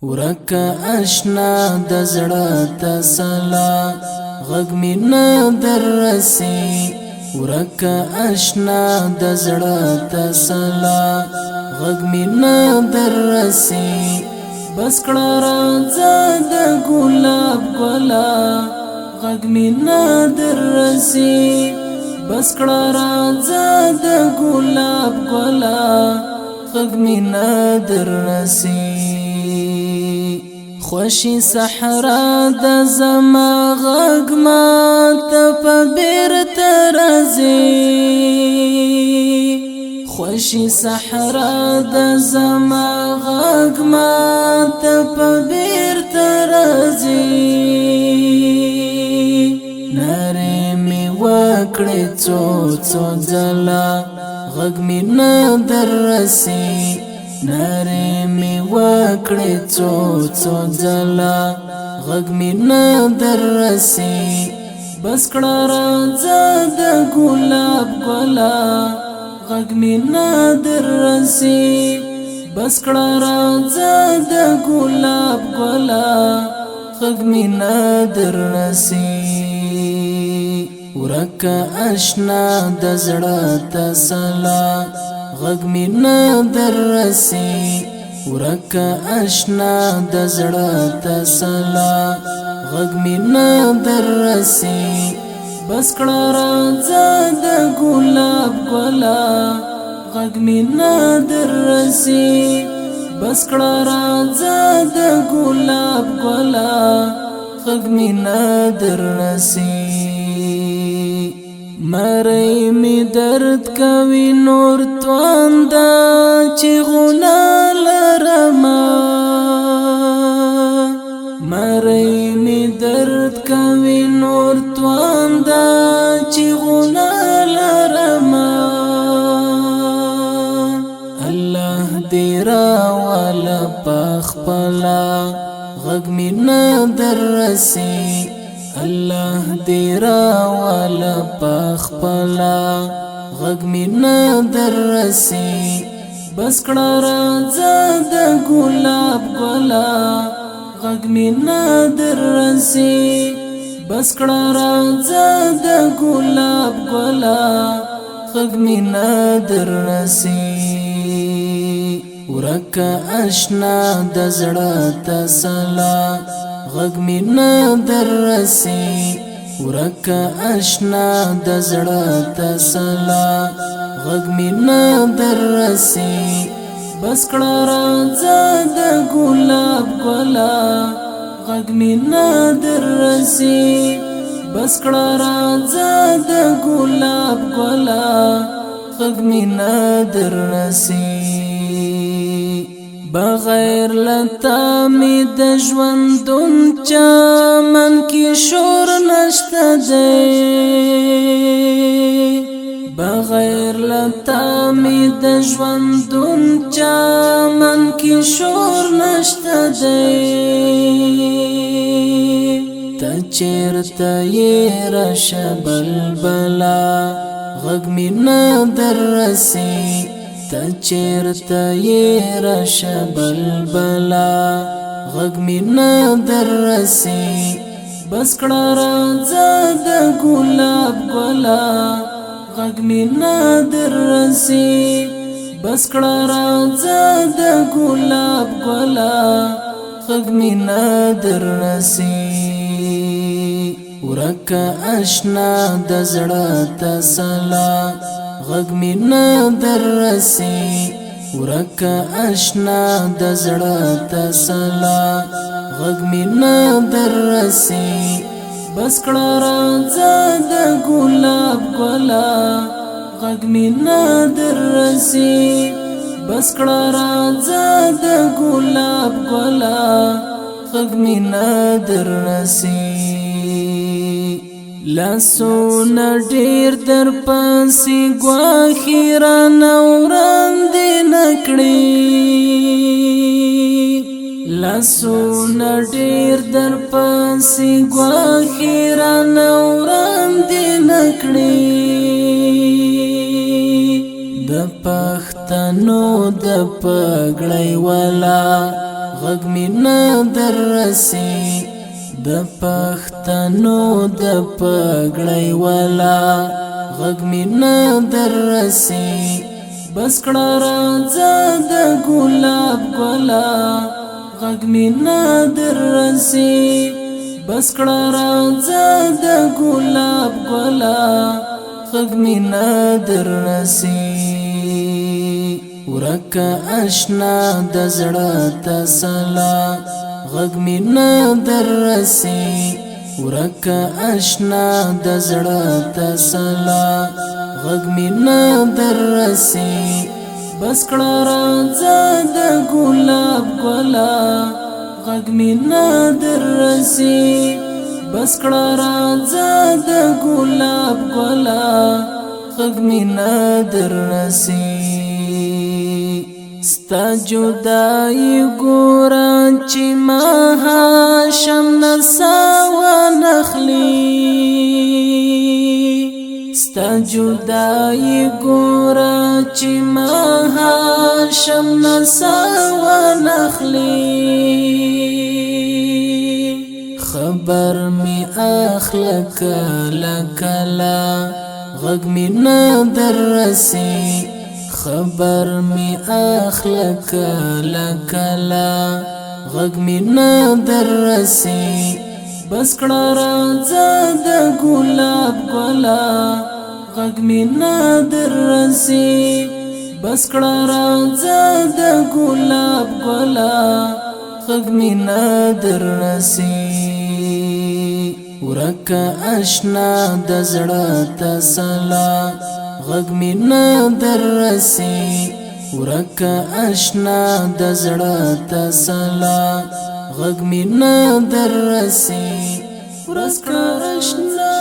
ورک اشنا د زړه تسلا غږ مې نه در رسي ورک اشنا د زړه تسلا غږ مې نه در رسي بس کړه راځه د ګلاب ګلا غږ مې نه در رسي بس کړه راځه د ګلاب ګلا غږ مې نه در رسي خوشی صحرا د زما غږ ماته په بیرته راځي خوشی صحرا د زما غږ ماته په بیرته راځي نارې مې وکړې څو څو ځله غږ مې نه در رسي نارې مې وکړې څو څو ځله غږ مې نه در رسي بس کړه راځه د ګلاب ګلا غږ مې نه در رسي بس کړه راځه د ګلاب ګلا غږ مې نه در رسي ورک اشنا د زړه تسلا غږ مې نه در رسي ورک اشنا د زړه تسلا غږ مې نه در رسي بس کړه راځه د ګلاب ګلا غږ مې نه در رسي بس کړه راځه د ګلاب ګلا غږ مې نه در رسي مړی می درد کوي نور تواندا چې غنا لرما مړی می درد کوي نور تواندا چې غنا لرما الله دې را والا پخپلا غږ می نه در رسي الله دې را والا پخپلا غږ مې نه در رسي بس کړه راځه د ګلاب ګلا غږ مې نه در رسي بس کړه راځه د ګلاب ګلا غږ مې نه در رسي ورک اشنا د زړه تسلا غږ مې نه در رسي ورک اشنا د زړه تسلا غږ مې نه در رسي بس کړه راځه د ګلاب ګلا غږ مې نه در رسي بس کړه راځه د ګلاب ګلا غږ مې نه در رسي بغیر لتا می د ژوندون چمن کې شور نشته دی بغیر لتا می د ژوندون چمن کې شور نشته دی ته چیرته یې راشه بلبلا غږ مې نه در رسي ته چیرته یې راشه بلبلا غږ مې نه در رسي بس کړه راځه د ګلاب ګلا غږ مې نه در رسي بس کړه راځه د ګلاب ګلا غږ مې نه در رسي ورک اشنا د زړه تسلا غږ مې نه در رسي ورک اشنا د زړه تسلا غږ مې نه در رسي بس کړه راځه د ګلاب ګلا غږ مې نه در رسي بس کړه راځه د ګلاب ګلا غږ مې نه در رسي لاسونه ډېر در پسې ګواښي رانه وړاندې نه کړي لاسونه ډېر در پسې ګواښي رانه وړاندې نه کړي د پښتنو د پګړۍ والا غږ می نه دررسي د پښتنو د پګړۍ والا غږ می نه دررسي بس کړه راځه د ګلاب ګلا غږ می نه دررسي بس کړه راځه د ګلاب ګلا غږ می نه دررسي ورکه اشنا د زړه تسلا غږ می نه دررسي ورکه اشنا د زړه تسلا غږ می نه دررسي بس کړه راځه د ګلاب ګلا غږ می نه دررسي بس کړه راځه د ګلاب ګلا غږ می نه دررسي ستا جدائی ګوران چې ما هاشم نسا ونخلی ستا جدائی ګوران چې ما هاشم نسا ونخلی خبر می اخلک لکلا غږ می نه دررسي خبر می اخلک لکلا غږ می نه دررسي بس کړه راځه د ګلاب ګلا غږ می نه دررسي بس کړه راځه د ګلاب ګلا غږ می نه دررسي ورکه اشنا د زړه تسلا غږ می نه دررسي ورکه اشنا د زړه تسلا غږ می نه دررسي ورکه اشنا